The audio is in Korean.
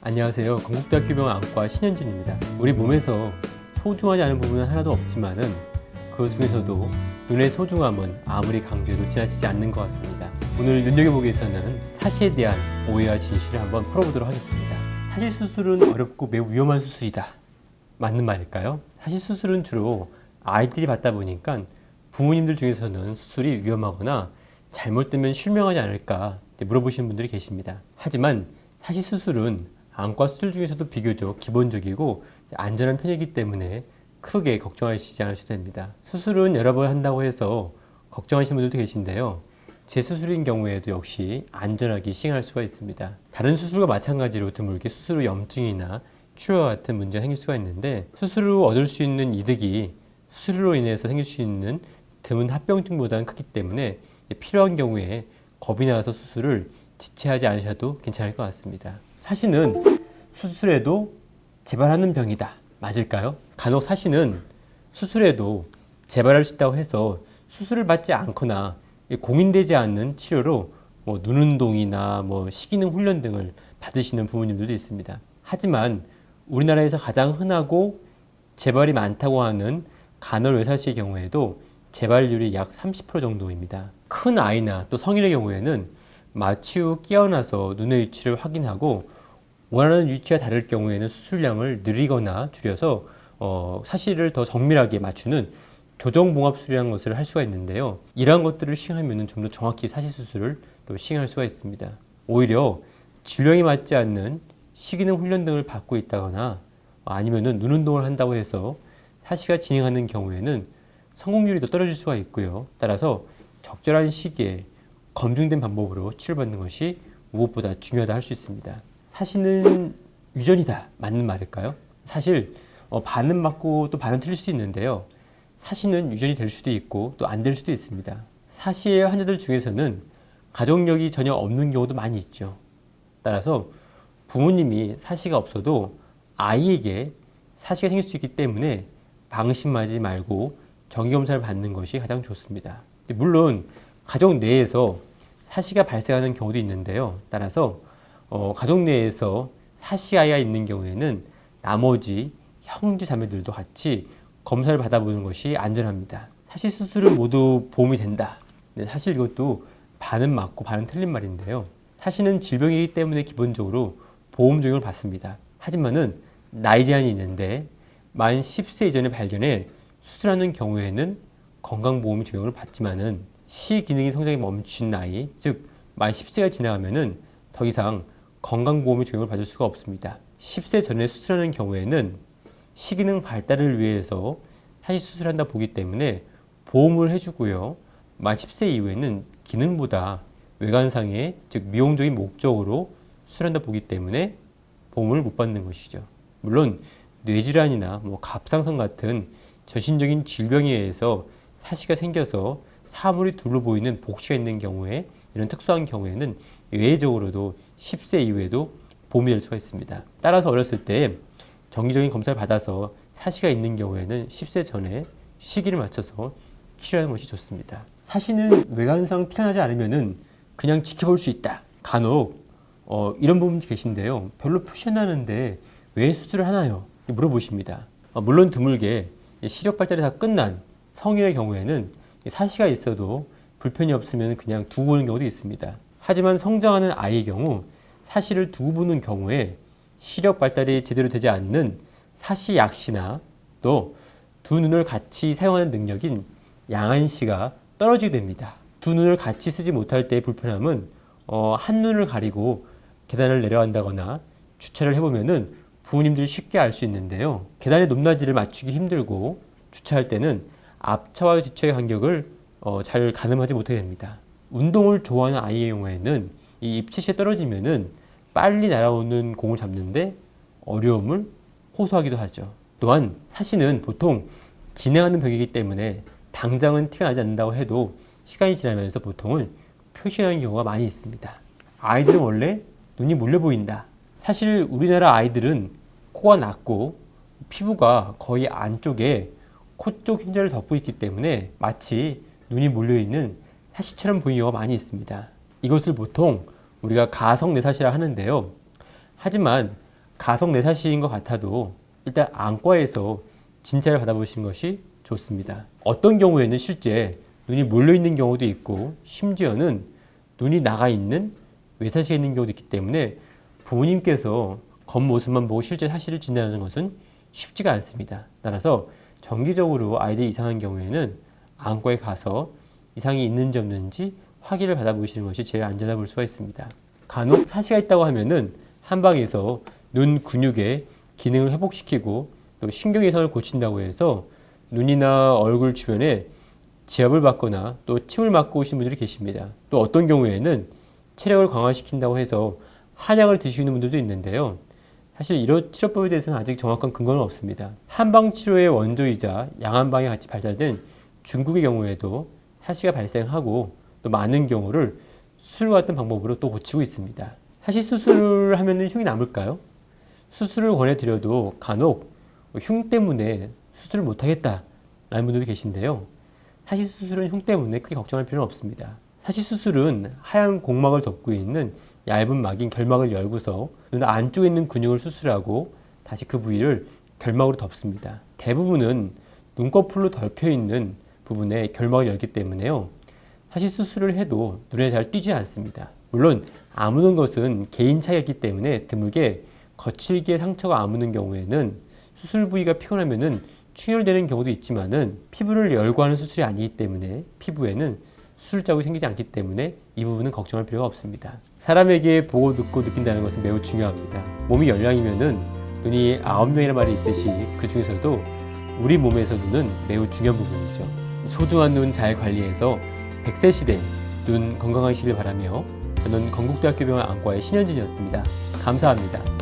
안녕하세요. 건국대학교병원 안과 신현진입니다. 우리 몸에서 소중하지 않은 부분은 하나도 없지만은 그 중에서도 눈의 소중함은 아무리 강조해도 지나치지 않는 것 같습니다. 오늘 눈여겨보기 위해서는 사시에 대한 오해와 진실을 한번 풀어보도록 하겠습니다. 사시 수술은 어렵고 매우 위험한 수술이다. 맞는 말일까요? 사시 수술은 주로 아이들이 받다 보니까 부모님들 중에서는 수술이 위험하거나 잘못되면 실명하지 않을까 물어보시는 분들이 계십니다. 하지만 사시 수술은 안과 수술 중에서도 비교적 기본적이고 안전한 편이기 때문에 크게 걱정하시지 않으셔도 됩니다. 수술은 여러 번 한다고 해서 걱정하시는 분들도 계신데요. 재수술인 경우에도 역시 안전하게 시행할 수가 있습니다. 다른 수술과 마찬가지로 드물게 수술 후 염증이나 출혈 같은 문제가 생길 수가 있는데 수술 후 얻을 수 있는 이득이 수술로 인해서 생길 수 있는 드문 합병증보다는 크기 때문에 필요한 경우에 겁이 나서 수술을 지체하지 않으셔도 괜찮을 것 같습니다. 사시는 수술에도 재발하는 병이다. 맞을까요? 간혹 사시는 수술에도 재발할 수 있다고 해서 수술을 받지 않거나 공인되지 않는 치료로 눈운동이나 식이능 훈련 등을 받으시는 부모님들도 있습니다. 하지만 우리나라에서 가장 흔하고 재발이 많다고 하는 간헐외사시의 경우에도 재발률이 약 30% 정도입니다. 큰 아이나 또 성인의 경우에는 마취 후 깨어나서 눈의 위치를 확인하고 원하는 위치와 다를 경우에는 수술량을 늘리거나 줄여서 사시를 더 정밀하게 맞추는 조정봉합술이라는 것을 할 수가 있는데요. 이러한 것들을 시행하면 좀 더 정확히 사시 수술을 또 시행할 수가 있습니다. 오히려 질병에 맞지 않는 식이능 훈련 등을 받고 있다거나 아니면은 눈 운동을 한다고 해서 사시가 진행하는 경우에는 성공률이 더 떨어질 수가 있고요. 따라서 적절한 시기에 검증된 방법으로 치료받는 것이 무엇보다 중요하다 할 수 있습니다. 사시는 유전이다. 맞는 말일까요? 사실 반은 맞고 또 반은 틀릴 수 있는데요. 사시는 유전이 될 수도 있고 또 안 될 수도 있습니다. 사시의 환자들 중에서는 가족력이 전혀 없는 경우도 많이 있죠. 따라서 부모님이 사시가 없어도 아이에게 사시가 생길 수 있기 때문에 방심하지 말고 정기검사를 받는 것이 가장 좋습니다. 물론 가족 내에서 사시가 발생하는 경우도 있는데요. 따라서 가족 내에서 사시 아이가 있는 경우에는 나머지 형제 자매들도 같이 검사를 받아보는 것이 안전합니다. 사시 수술은 모두 보험이 된다. 사실 이것도 반은 맞고 반은 틀린 말인데요. 사시는 질병이기 때문에 기본적으로 보험 적용을 받습니다. 하지만은 나이 제한이 있는데 만 10세 이전에 발견해 수술하는 경우에는 건강보험 적용을 받지만은 시기능이 성장이 멈춘 나이, 즉 만 10세가 지나가면은 더 이상 건강보험의 적용을 받을 수가 없습니다. 10세 전에 수술하는 경우에는 시기능 발달을 위해서 사시 수술한다 보기 때문에 보험을 해주고요. 만 10세 이후에는 기능보다 외관상의 즉 미용적인 목적으로 수술한다 보기 때문에 보험을 못 받는 것이죠. 물론 뇌질환이나 갑상선 같은 전신적인 질병에 의해서 사시가 생겨서 사물이 둘러 보이는 복시가 있는 경우에 이런 특수한 경우에는 예외적으로도 10세 이후에도 보험이 될 수가 있습니다. 따라서 어렸을 때 정기적인 검사를 받아서 사시가 있는 경우에는 10세 전에 시기를 맞춰서 치료하는 것이 좋습니다. 사시는 외관상 티가 나지 않으면은 그냥 지켜볼 수 있다. 간혹 이런 부분이 계신데요. 별로 표시 안 나는데 왜 수술을 하나요? 물어보십니다. 물론 드물게 시력 발달이 다 끝난 성인의 경우에는 사시가 있어도 불편이 없으면 그냥 두고 보는 경우도 있습니다. 하지만 성장하는 아이의 경우 사시를 두고 보는 경우에 시력 발달이 제대로 되지 않는 사시 약시나 또 두 눈을 같이 사용하는 능력인 양안시가 떨어지게 됩니다. 두 눈을 같이 쓰지 못할 때의 불편함은 한 눈을 가리고 계단을 내려간다거나 주차를 해보면은 부모님들이 쉽게 알 수 있는데요. 계단의 높낮이를 맞추기 힘들고 주차할 때는 앞차와 뒤차의 간격을 잘 가늠하지 못하게 됩니다. 운동을 좋아하는 아이의 경우에는 이 입체시에 떨어지면은 빨리 날아오는 공을 잡는데 어려움을 호소하기도 하죠. 또한 사시는 보통 진행하는 병이기 때문에 당장은 티가 나지 않는다고 해도 시간이 지나면서 보통은 표시하는 경우가 많이 있습니다. 아이들은 원래 눈이 몰려 보인다. 사실 우리나라 아이들은 코가 낮고 피부가 거의 안쪽에 코 쪽 흰자를 덮고 있기 때문에 마치 눈이 몰려있는 사시처럼 보이는 경우가 많이 있습니다. 이것을 보통 우리가 가성내사시라 하는데요. 하지만 가속 내사시인 것 같아도 일단 안과에서 진찰을 받아보시는 것이 좋습니다. 어떤 경우에는 실제 눈이 몰려 있는 경우도 있고 심지어는 눈이 나가 있는 외사시가 있는 경우도 있기 때문에 부모님께서 겉모습만 보고 실제 사실을 진단하는 것은 쉽지가 않습니다. 따라서 정기적으로 아이들이 이상한 경우에는 안과에 가서 이상이 있는지 없는지 확인을 받아보시는 것이 제일 안전하게 볼 수가 있습니다. 간혹 사시가 있다고 하면은 한방에서 눈 근육의 기능을 회복시키고 또 신경이상을 고친다고 해서 눈이나 얼굴 주변에 지압을 받거나 또 침을 맞고 오신 분들이 계십니다. 또 어떤 경우에는 체력을 강화시킨다고 해서 한약을 드시는 분들도 있는데요. 사실 이런 치료법에 대해서는 아직 정확한 근거는 없습니다. 한방치료의 원조이자 양한방이 같이 발달된 중국의 경우에도 사시가 발생하고 또 많은 경우를 수술 같은 방법으로 또 고치고 있습니다. 사시 수술을 하면 흉이 남을까요? 수술을 권해드려도 간혹 흉 때문에 수술을 못하겠다 라는 분들도 계신데요. 사시 수술은 흉 때문에 크게 걱정할 필요는 없습니다. 사시 수술은 하얀 공막을 덮고 있는 얇은 막인 결막을 열고서 눈 안쪽에 있는 근육을 수술하고 다시 그 부위를 결막으로 덮습니다. 대부분은 눈꺼풀로 덮여 있는 부분에 결막을 열기 때문에요. 사시 수술을 해도 눈에 잘 띄지 않습니다. 물론 아무는 것은 개인 차이가 있기 때문에 드물게 거칠게 상처가 아무는 경우에는 수술 부위가 피곤하면은 충혈되는 경우도 있지만은 피부를 열고 하는 수술이 아니기 때문에 피부에는 수술 자국이 생기지 않기 때문에 이 부분은 걱정할 필요가 없습니다. 사람에게 보고 듣고 느낀다는 것은 매우 중요합니다. 몸이 열량이면은 눈이 9명이라는 말이 있듯이 그 중에서도 우리 몸에서 눈은 매우 중요한 부분이죠. 소중한 눈 잘 관리해서 100세 시대 눈 건강하시길 바라며 저는 건국대학교 병원 안과의 신현진이었습니다. 감사합니다.